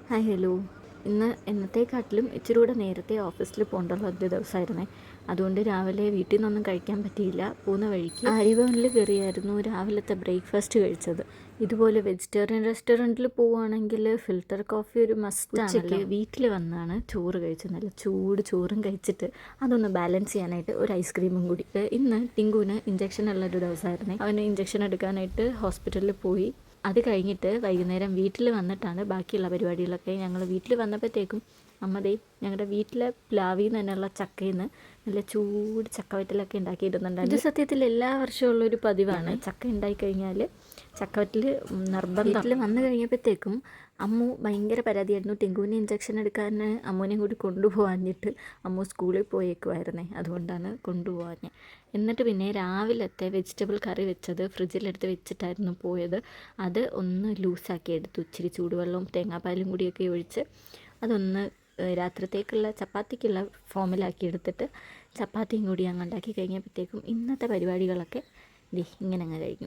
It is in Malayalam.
Hi hello. ഇന്ന് എന്നത്തേക്കാട്ടിലും ഇച്ചിരി കൂടെ നേരത്തെ ഓഫീസിൽ പോകേണ്ടുള്ള ഒരു ദിവസമായിരുന്നേ. അതുകൊണ്ട് രാവിലെ വീട്ടിൽ നിന്നൊന്നും കഴിക്കാൻ പറ്റിയില്ല. പോകുന്ന വഴിക്ക് ആര്യഭവനിൽ കയറിയായിരുന്നു രാവിലത്തെ ബ്രേക്ക്ഫാസ്റ്റ് കഴിച്ചത്. ഇതുപോലെ വെജിറ്റേറിയൻ റെസ്റ്റോറൻറ്റിൽ പോവുകയാണെങ്കിൽ ഫിൽറ്റർ കോഫി ഒരു മസ്റ്റാണല്ലോ. വീട്ടിൽ വന്നാണ് ചോറ് കഴിച്ചത്. നല്ല ചൂട് ചോറും കഴിച്ചിട്ട് അതൊന്ന് ബാലൻസ് ചെയ്യാനായിട്ട് ഒരു ഐസ്ക്രീമും കൂടി. ഇന്ന് ടിങ്കുവിന് ഇഞ്ചക്ഷൻ ഉള്ളൊരു ദിവസമായിരുന്നേ. അവന് ഇഞ്ചക്ഷൻ എടുക്കാനായിട്ട് ഹോസ്പിറ്റലിൽ പോയി. അത് കഴിഞ്ഞിട്ട് വൈകുന്നേരം വീട്ടിൽ വന്നിട്ടാണ് ബാക്കിയുള്ള പരിപാടികളൊക്കെ. ഞങ്ങൾ വീട്ടിൽ വന്നപ്പോഴത്തേക്കും അമ്മ ഞങ്ങളുടെ വീട്ടിലെ പ്ലാവിൽ നിന്ന് തന്നെയുള്ള ചക്കയിൽ നിന്ന് നല്ല ചൂട് ചക്കവറ്റലൊക്കെ ഉണ്ടാക്കിയിടുന്നുണ്ടായിരുന്നു. ഇത് സത്യത്തിൽ എല്ലാ വർഷവും ഉള്ളൊരു പതിവാണ്. ചക്ക ഉണ്ടായിക്കഴിഞ്ഞാൽ ചക്കവറ്റൽ നിർബന്ധം. വീട്ടിൽ വന്നു കഴിഞ്ഞപ്പോഴത്തേക്കും അമ്മു ഭയങ്കര പരാതിയായിരുന്നു. ടിങ്കുവിന് ഇഞ്ചക്ഷൻ എടുക്കാൻ അമ്മൂനെയും കൂടി കൊണ്ടുപോകാഞ്ഞിട്ട് അമ്മു സ്കൂളിൽ പോയേക്കുമായിരുന്നേ. അതുകൊണ്ടാണ് കൊണ്ടുപോകാഞ്ഞത്. എന്നിട്ട് പിന്നെ രാവിലത്തെ വെജിറ്റബിൾ കറി വെച്ചത് ഫ്രിഡ്ജിലെടുത്ത് വെച്ചിട്ടായിരുന്നു പോയത്. അത് ഒന്ന് ലൂസാക്കി എടുത്തു. ഇച്ചിരി ചൂടുവെള്ളവും തേങ്ങാപ്പാലും കൂടിയൊക്കെ ഒഴിച്ച് അതൊന്ന് രാത്രിത്തേക്കുള്ള ചപ്പാത്തിക്കുള്ള ഫോമിലാക്കി എടുത്തിട്ട് ചപ്പാത്തിയും കൂടി അങ്ങ് ഉണ്ടാക്കി കഴിഞ്ഞപ്പോഴത്തേക്കും ഇന്നത്തെ പരിപാടികളൊക്കെ ഇങ്ങനെ അങ്ങ് കഴിഞ്ഞു.